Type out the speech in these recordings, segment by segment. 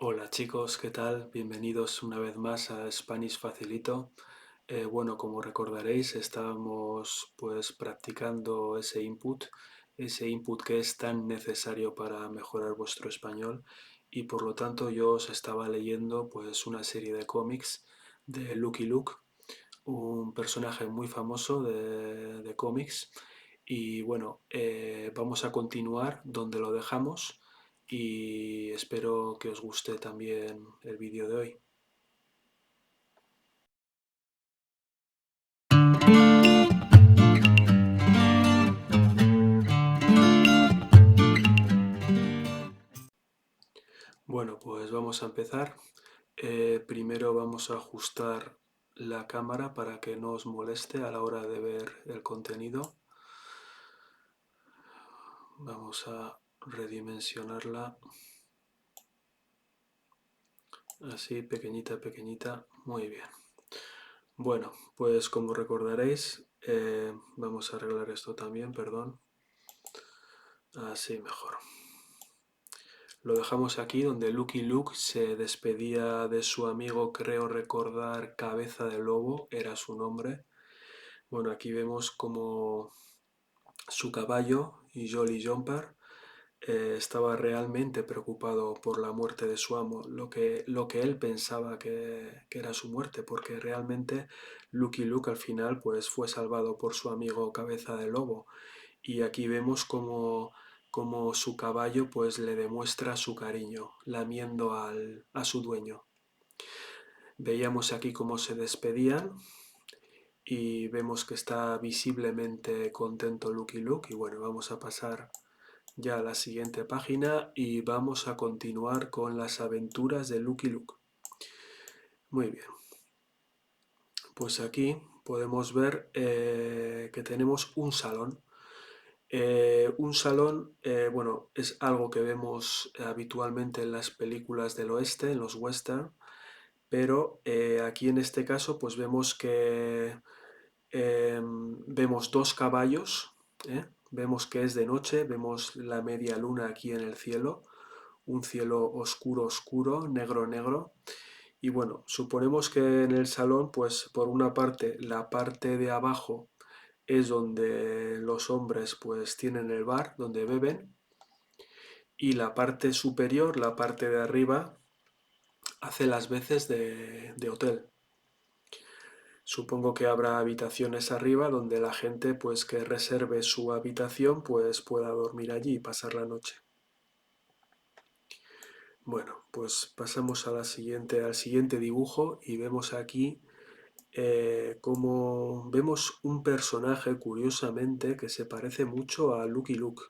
Hola chicos, ¿qué tal? Bienvenidos una vez más a Spanish Facilito. Bueno, como recordaréis, estábamos pues practicando ese input que es tan necesario para mejorar vuestro español y por lo tanto yo os estaba leyendo pues una serie de cómics de Lucky Luke, un personaje muy famoso de cómics. Y bueno, vamos a continuar donde lo dejamos y espero que os guste también el vídeo de hoy. Bueno, pues vamos a empezar. Primero vamos a ajustar la cámara para que no os moleste a la hora de ver el contenido. Vamos a redimensionarla así, pequeñita, pequeñita. Muy bien. Bueno, pues como recordaréis, vamos a arreglar esto también, perdón. Así mejor. Lo dejamos aquí donde Lucky Luke se despedía de su amigo, creo recordar, Cabeza de Lobo, era su nombre. Bueno, aquí vemos como su caballo y Jolly Jumper estaba realmente preocupado por la muerte de su amo, lo que él pensaba que era su muerte, porque realmente Lucky Luke al final pues fue salvado por su amigo Cabeza de Lobo. Y aquí vemos como su caballo pues le demuestra su cariño, lamiendo a su dueño. Veíamos aquí cómo se despedían y vemos que está visiblemente contento Lucky Luke. Y bueno, vamos a pasar ya a la siguiente página y vamos a continuar con las aventuras de Lucky Luke. Muy bien, pues aquí podemos ver que tenemos un salón. Bueno, es algo que vemos habitualmente en las películas del oeste, en los western, pero aquí en este caso pues vemos que vemos dos caballos, vemos que es de noche, vemos la media luna aquí en el cielo, un cielo oscuro, oscuro, negro, negro. Y bueno, suponemos que en el salón, pues por una parte, la parte de abajo es donde los hombres pues tienen el bar, donde beben, y la parte superior, la parte de arriba, hace las veces de hotel. Supongo que habrá habitaciones arriba donde la gente pues que reserve su habitación pues pueda dormir allí y pasar la noche. Bueno, pues pasamos a al siguiente dibujo y vemos aquí como vemos un personaje curiosamente que se parece mucho a Lucky Luke.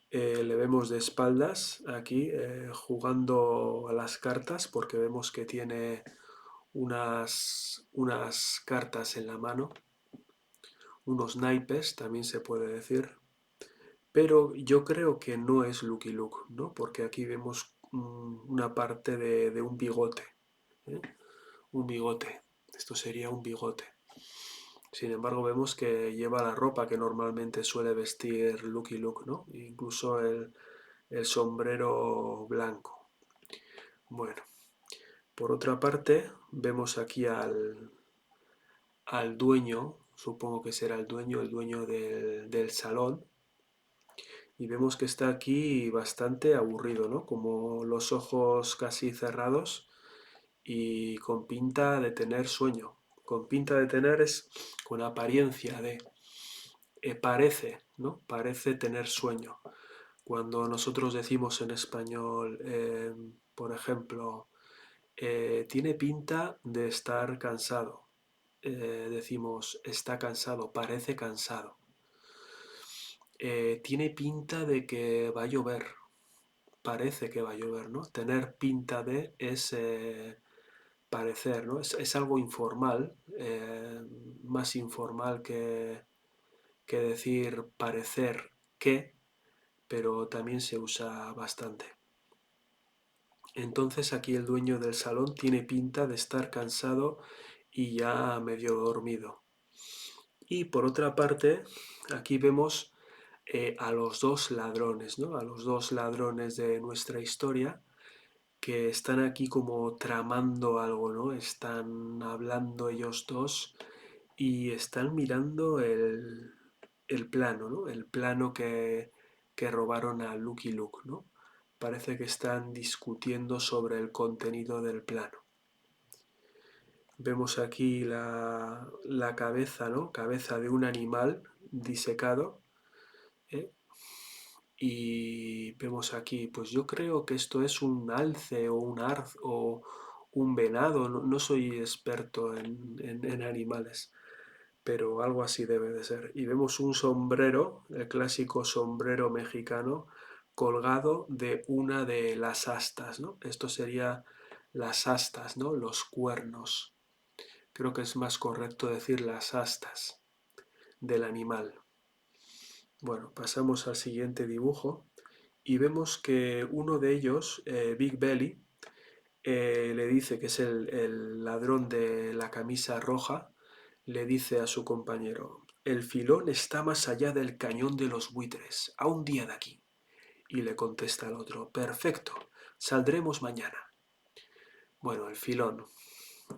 Le vemos de espaldas aquí jugando a las cartas porque vemos que tiene unas cartas en la mano, unos naipes también se puede decir, pero yo creo que no es Lucky Luke, ¿no? Porque aquí vemos una parte de un bigote, ¿eh? Un bigote, esto sería un bigote. Sin embargo, vemos que lleva la ropa que normalmente suele vestir Lucky Luke, ¿no? Incluso el sombrero blanco. Bueno, por otra parte, vemos aquí al dueño, supongo que será el dueño del salón, y vemos que está aquí bastante aburrido, ¿no? Como los ojos casi cerrados y con pinta de tener sueño. Con pinta de tener es con apariencia de parece, ¿no? Parece tener sueño. Cuando nosotros decimos en español, por ejemplo, tiene pinta de estar cansado, decimos está cansado, parece cansado. Tiene pinta de que va a llover, parece que va a llover, ¿no? Tener pinta de es parecer, ¿no? Es algo informal, más informal que decir parecer que, pero también se usa bastante. Entonces aquí el dueño del salón tiene pinta de estar cansado y ya medio dormido. Y por otra parte, aquí vemos a los dos ladrones, ¿no? A los dos ladrones de nuestra historia que están aquí como tramando algo, ¿no? Están hablando ellos dos y están mirando el plano, ¿no? El plano que robaron a Lucky Luke, ¿no? Parece que están discutiendo sobre el contenido del plano. Vemos aquí la cabeza, ¿no? Cabeza de un animal disecado, ¿eh? Y vemos aquí, pues yo creo que esto es un alce o un arz o un venado, no soy experto en animales, pero algo así debe de ser. Y vemos un sombrero, el clásico sombrero mexicano, colgado de una de las astas, ¿no? Esto sería las astas, ¿no? Los cuernos. Creo que es más correcto decir las astas del animal. Bueno, pasamos al siguiente dibujo y vemos que uno de ellos, Big Belly, le dice que es el ladrón de la camisa roja, le dice a su compañero, el filón está más allá del cañón de los buitres, a un día de aquí. Y le contesta el otro, perfecto, saldremos mañana. Bueno, el filón.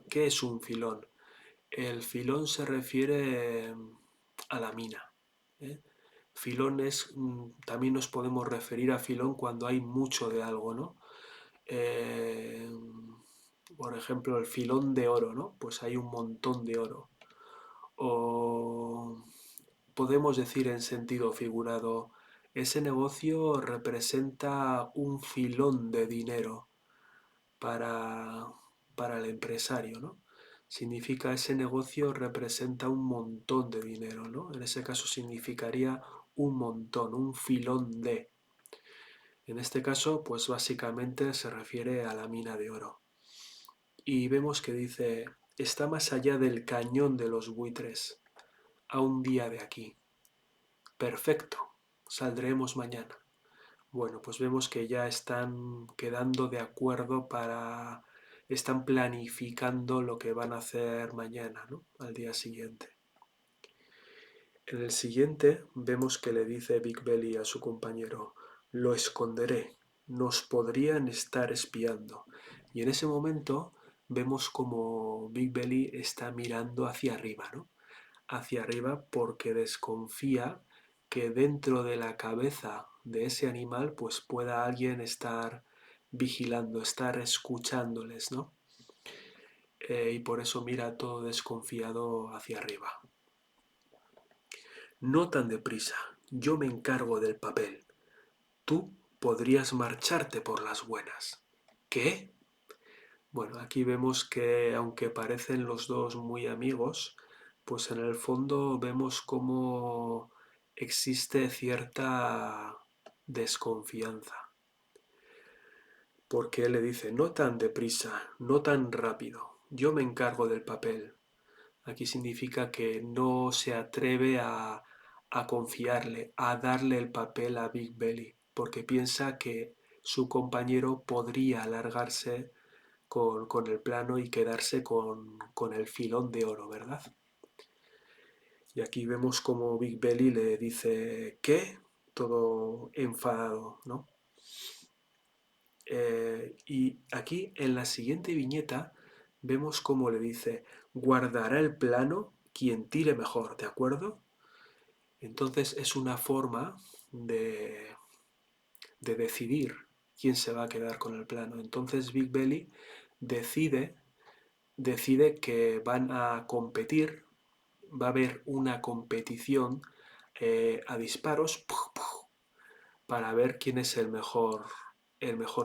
¿Qué es un filón? El filón se refiere a la mina, ¿eh? Filón es, también nos podemos referir a filón cuando hay mucho de algo, ¿no? Eh, por ejemplo, el filón de oro, ¿no? Pues hay un montón de oro. O podemos decir en sentido figurado, ese negocio representa un filón de dinero para, para el empresario, ¿no? Significa ese negocio representa un montón de dinero, ¿no? En ese caso significaría un montón, un filón de. En este caso, pues básicamente se refiere a la mina de oro. Y vemos que dice, está más allá del cañón de los buitres, a un día de aquí. Perfecto, saldremos mañana. Bueno, pues vemos que ya están quedando de acuerdo están planificando lo que van a hacer mañana, ¿no? Al día siguiente. En el siguiente vemos que le dice Big Belly a su compañero, lo esconderé, nos podrían estar espiando. Y en ese momento vemos como Big Belly está mirando hacia arriba, ¿no? Hacia arriba porque desconfía que dentro de la cabeza de ese animal pues pueda alguien estar vigilando, estar escuchándoles, ¿no? Y por eso mira todo desconfiado hacia arriba. No tan deprisa, yo me encargo del papel. Tú podrías marcharte por las buenas. ¿Qué? Bueno, aquí vemos que aunque parecen los dos muy amigos, pues en el fondo vemos cómo existe cierta desconfianza. Porque él le dice, no tan deprisa, no tan rápido, yo me encargo del papel. Aquí significa que no se atreve a confiarle, a darle el papel a Big Belly, porque piensa que su compañero podría alargarse con el plano y quedarse con el filón de oro, ¿verdad? Y aquí vemos como Big Belly le dice, ¿qué? Todo enfadado, ¿no? Y aquí en la siguiente viñeta vemos cómo le dice, guardará el plano quien tire mejor, ¿de acuerdo? Entonces es una forma de decidir quién se va a quedar con el plano. Entonces Big Belly decide, decide que van a competir, va a haber una competición a disparos para ver quién es el mejor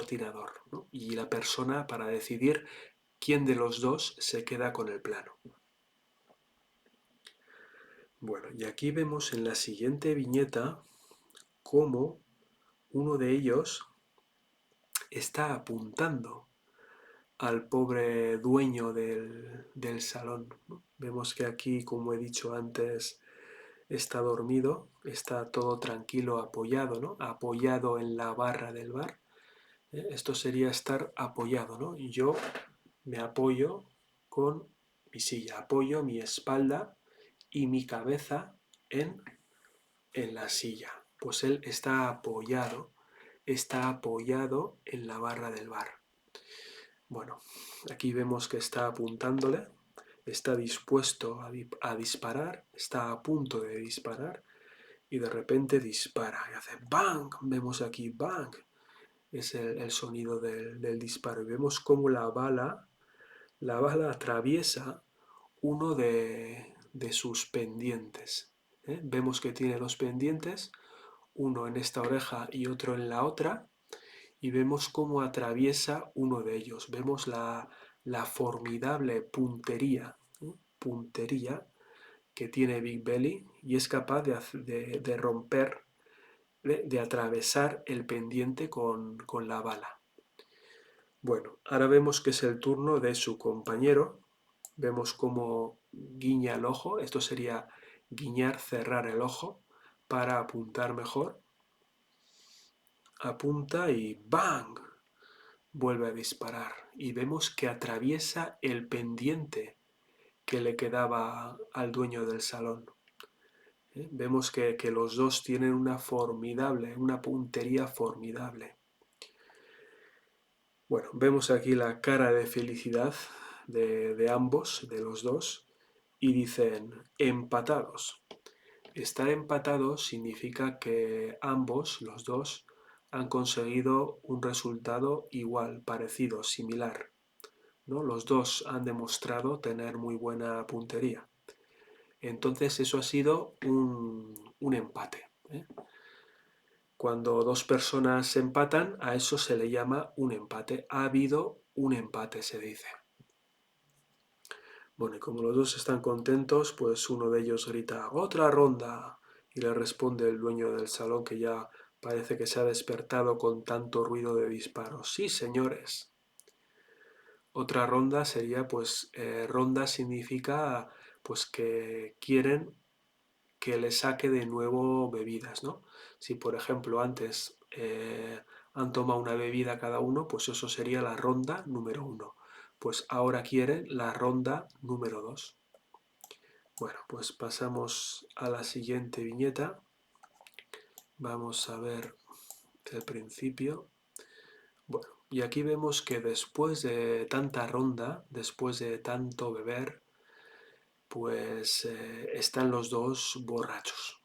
tirador, ¿no? Y la persona para decidir quién de los dos se queda con el plano. Bueno, y aquí vemos en la siguiente viñeta cómo uno de ellos está apuntando al pobre dueño del salón, ¿no? Vemos que aquí, como he dicho antes, está dormido, está todo tranquilo, apoyado, ¿no? Apoyado en la barra del bar. Esto sería estar apoyado, ¿no? Y yo me apoyo con mi silla, apoyo mi espalda y mi cabeza en la silla. Pues él está apoyado en la barra del bar. Bueno, aquí vemos que está apuntándole, está dispuesto a disparar, está a punto de disparar y de repente dispara y hace bang. Vemos aquí bang, es el sonido del disparo y vemos cómo la bala atraviesa uno de sus pendientes. Vemos que tiene dos pendientes, uno en esta oreja y otro en la otra, y vemos cómo atraviesa uno de ellos. Vemos la formidable puntería que tiene Big Belly y es capaz de romper, de atravesar el pendiente con la bala. Bueno, ahora vemos que es el turno de su compañero. Vemos cómo guiña el ojo. Esto sería guiñar, cerrar el ojo para apuntar mejor. Apunta y ¡bang! Vuelve a disparar. Y vemos que atraviesa el pendiente que le quedaba al dueño del salón. Vemos que los dos tienen una puntería formidable. Bueno, vemos aquí la cara de felicidad de ambos, de los dos, y dicen empatados. Estar empatados significa que ambos, los dos, han conseguido un resultado igual, parecido, similar, ¿no? Los dos han demostrado tener muy buena puntería. Entonces eso ha sido un empate. Cuando dos personas se empatan, a eso se le llama un empate. Ha habido un empate, se dice. Bueno, y como los dos están contentos, pues uno de ellos grita ¡otra ronda! Y le responde el dueño del salón, que ya parece que se ha despertado con tanto ruido de disparos. Sí, señores. Otra ronda sería, pues, ronda significa pues que quieren que le saque de nuevo bebidas, ¿no? Si por ejemplo antes han tomado una bebida cada uno, pues eso sería la ronda número 1. Pues ahora quieren la ronda número 2. Bueno, pues pasamos a la siguiente viñeta. Vamos a ver el principio. Bueno, y aquí vemos que después de tanta ronda, después de tanto beber, pues están los dos borrachos.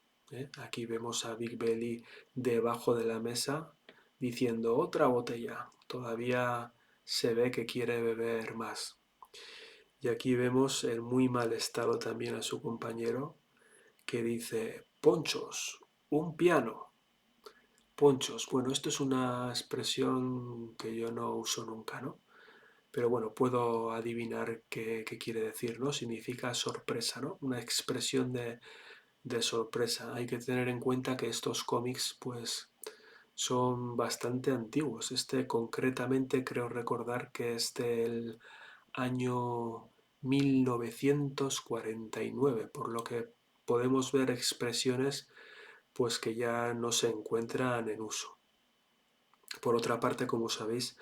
Aquí vemos a Big Belly debajo de la mesa diciendo otra botella. Todavía se ve que quiere beber más. Y aquí vemos en muy mal estado también a su compañero que dice, ponchos, un piano. Ponchos, bueno, esto es una expresión que yo no uso nunca, ¿no? Pero bueno, puedo adivinar qué quiere decir, ¿no? Significa sorpresa, ¿no? Una expresión de sorpresa. Hay que tener en cuenta que estos cómics, pues, son bastante antiguos. Este concretamente creo recordar que es del año 1949, por lo que podemos ver expresiones pues que ya no se encuentran en uso. Por otra parte, como sabéis,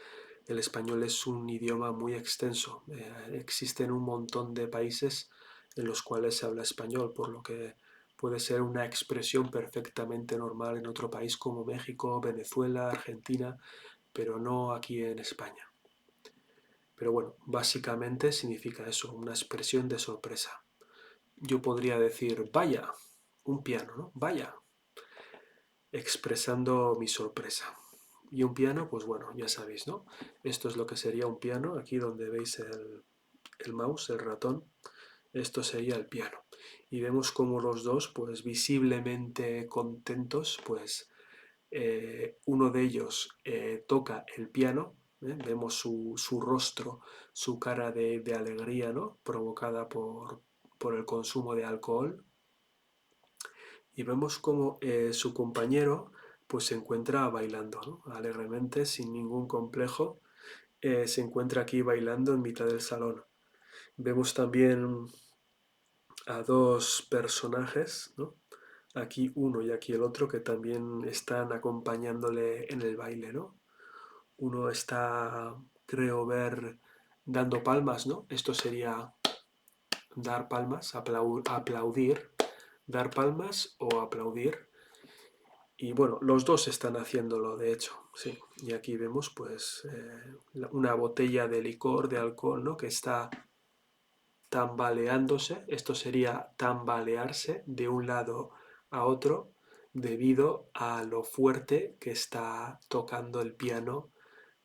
el español es un idioma muy extenso. Existen un montón de países en los cuales se habla español, por lo que puede ser una expresión perfectamente normal en otro país como México, Venezuela, Argentina, pero no aquí en España. Pero bueno, básicamente significa eso, una expresión de sorpresa. Yo podría decir, vaya, un piano, ¿no? Vaya, expresando mi sorpresa. Y un piano, pues bueno, ya sabéis, ¿no? Esto es lo que sería un piano, aquí donde veis el mouse, el ratón, esto sería el piano. Y vemos como los dos, pues visiblemente contentos, pues uno de ellos toca el piano, vemos su rostro, su cara de alegría, ¿no? Provocada por el consumo de alcohol, y vemos como su compañero pues se encuentra bailando, ¿no? Alegremente, sin ningún complejo, se encuentra aquí bailando en mitad del salón. Vemos también a dos personajes, ¿no? Aquí uno y aquí el otro, que también están acompañándole en el baile, ¿no? Uno está, creo ver, dando palmas, ¿no? Esto sería dar palmas, aplaudir, dar palmas o aplaudir. Y bueno, los dos están haciéndolo, de hecho, sí. Y aquí vemos pues una botella de licor, de alcohol, ¿no? Que está tambaleándose. Esto sería tambalearse de un lado a otro debido a lo fuerte que está tocando el piano,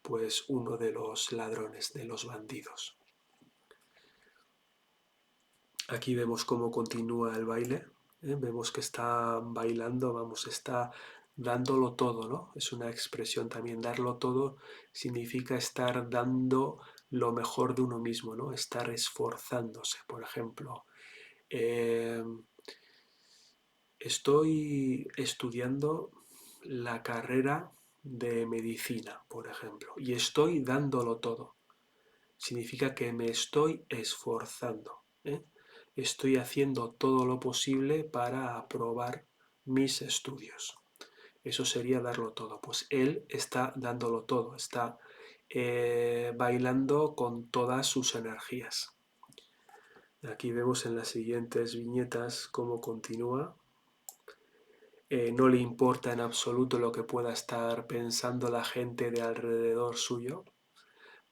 pues uno de los ladrones, de los bandidos. Aquí vemos cómo continúa el baile. Vemos que está bailando, vamos, está dándolo todo, ¿no? Es una expresión también, darlo todo significa estar dando lo mejor de uno mismo, ¿no? Estar esforzándose, por ejemplo. Eh, Estoy estudiando la carrera de medicina, por ejemplo, y estoy dándolo todo. Significa que me estoy esforzando, ¿eh? Estoy haciendo todo lo posible para aprobar mis estudios. Eso sería darlo todo. Pues él está dándolo todo, está bailando con todas sus energías. Aquí vemos en las siguientes viñetas cómo continúa. No le importa en absoluto lo que pueda estar pensando la gente de alrededor suyo,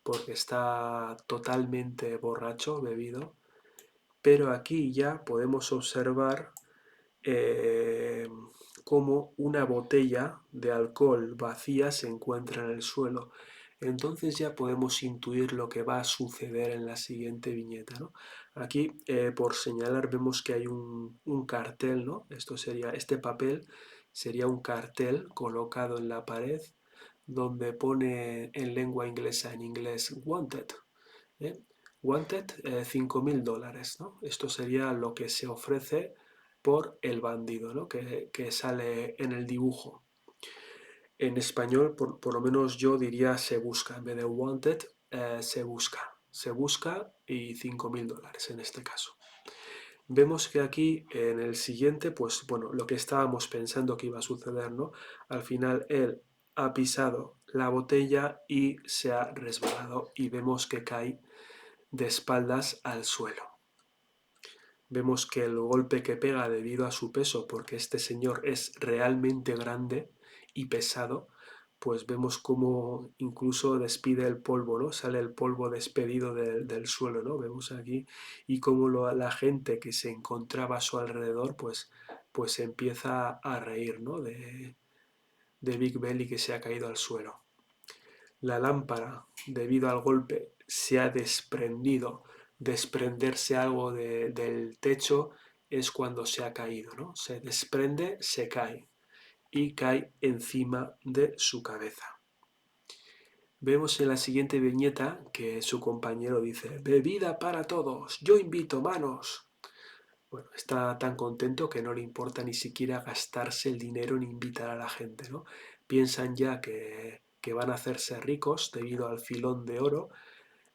porque está totalmente borracho, bebido. Pero aquí ya podemos observar eh, cómo una botella de alcohol vacía se encuentra en el suelo. Entonces ya podemos intuir lo que va a suceder en la siguiente viñeta, ¿no? Aquí, por señalar, vemos que hay un cartel, ¿no? Este papel sería un cartel colocado en la pared donde pone en lengua inglesa, en inglés, wanted, ¿eh? Wanted, $5.000, ¿no? Esto sería lo que se ofrece por el bandido, ¿no? Que sale en el dibujo. En español, por lo menos yo diría se busca, en vez de wanted, se busca. Se busca y $5.000 en este caso. Vemos que aquí en el siguiente, pues bueno, lo que estábamos pensando que iba a suceder, ¿no? Al final él ha pisado la botella y se ha resbalado y vemos que cae de espaldas al suelo. Vemos que el golpe que pega debido a su peso, porque este señor es realmente grande y pesado, pues vemos cómo incluso despide el polvo, ¿no? Sale el polvo despedido del suelo, ¿no? Vemos aquí y cómo la gente que se encontraba a su alrededor, pues empieza a reír, ¿no? De Big Belly que se ha caído al suelo. La lámpara, debido al golpe, se ha desprendido. Desprenderse algo del techo es cuando se ha caído, ¿no? Se desprende, se cae y cae encima de su cabeza. Vemos en la siguiente viñeta que su compañero dice: bebida para todos, yo invito, manos. Bueno, está tan contento que no le importa ni siquiera gastarse el dinero en invitar a la gente, ¿no? Piensan ya que van a hacerse ricos debido al filón de oro.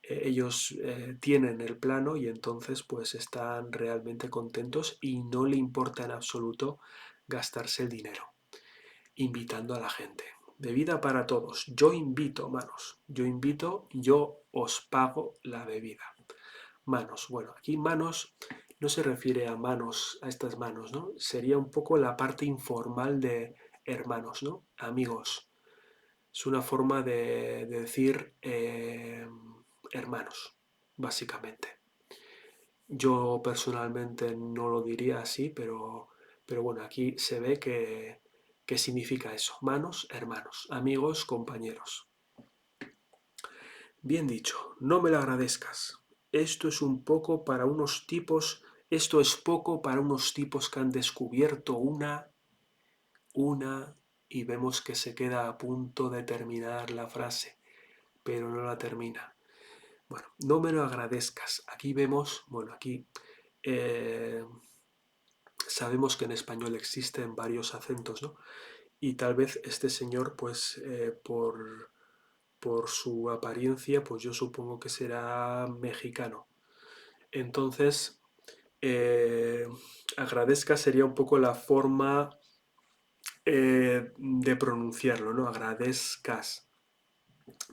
Ellos tienen el plano y entonces pues están realmente contentos y no le importa en absoluto gastarse el dinero invitando a la gente. Bebida para todos. Yo invito, manos. Yo invito, yo os pago la bebida. Manos. Bueno, aquí manos no se refiere a manos, a estas manos, ¿no? Sería un poco la parte informal de hermanos, ¿no? Amigos. Es una forma de decir hermanos, básicamente. Yo personalmente no lo diría así, pero bueno, aquí se ve que significa eso. Manos, hermanos, amigos, compañeros. Bien dicho, no me lo agradezcas. Esto es un poco para unos tipos, esto es poco para unos tipos que han descubierto una, y vemos que se queda a punto de terminar la frase, pero no la termina. Bueno, no me lo agradezcas. Aquí vemos, bueno, aquí eh, sabemos que en español existen varios acentos, ¿no? Y tal vez este señor, pues por su apariencia, pues yo supongo que será mexicano. Entonces, eh, agradezca sería un poco la forma de pronunciarlo, ¿no? Agradezcas.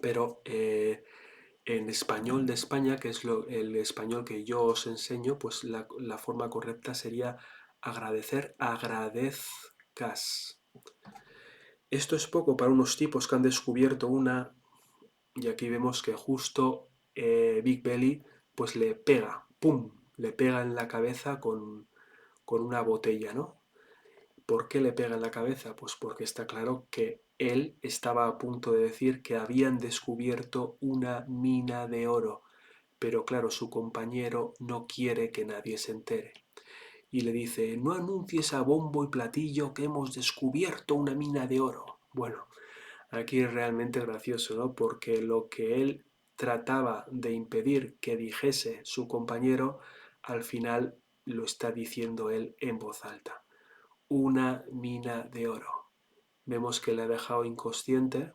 Pero en español de España, que es el español que yo os enseño, pues la forma correcta sería agradecer, agradezcas. Esto es poco para unos tipos que han descubierto una, y aquí vemos que justo Big Belly pues le pega, ¡pum! Le pega en la cabeza con una botella, ¿no? ¿Por qué le pega en la cabeza? Pues porque está claro que él estaba a punto de decir que habían descubierto una mina de oro, pero claro, su compañero no quiere que nadie se entere. Y le dice, no anuncies a bombo y platillo que hemos descubierto una mina de oro. Bueno, aquí es realmente gracioso, ¿no? Porque lo que él trataba de impedir que dijese su compañero, al final lo está diciendo él en voz alta. Una mina de oro. Vemos que le ha dejado inconsciente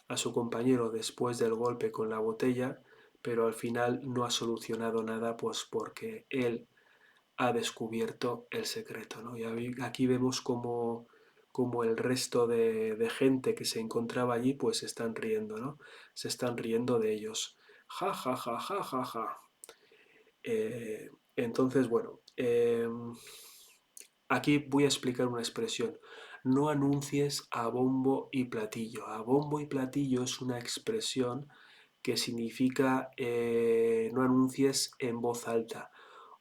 a su compañero después del golpe con la botella, pero al final no ha solucionado nada, pues porque él ha descubierto el secreto, ¿no? Y aquí vemos como el resto de gente que se encontraba allí, pues se están riendo, ¿no? Se están riendo de ellos. Ja, ja, ja, ja, ja, ja. Entonces, bueno, aquí voy a explicar una expresión. No anuncies a bombo y platillo. A bombo y platillo es una expresión que significa no anuncies en voz alta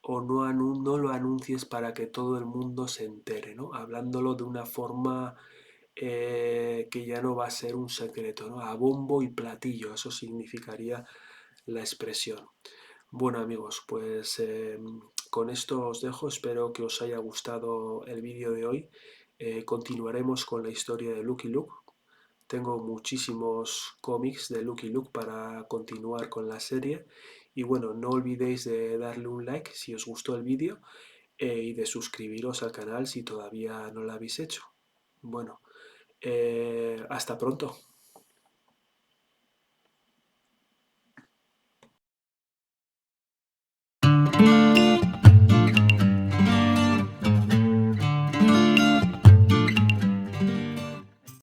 o no lo anuncies para que todo el mundo se entere, ¿no? Hablándolo de una forma que ya no va a ser un secreto, ¿no? A bombo y platillo, eso significaría la expresión. Bueno amigos, pues con esto os dejo, espero que os haya gustado el vídeo de hoy. Continuaremos con la historia de Lucky Luke. Tengo muchísimos cómics de Lucky Luke para continuar con la serie. Y bueno, no olvidéis de darle un like si os gustó el vídeo y de suscribiros al canal si todavía no lo habéis hecho. Bueno, hasta pronto.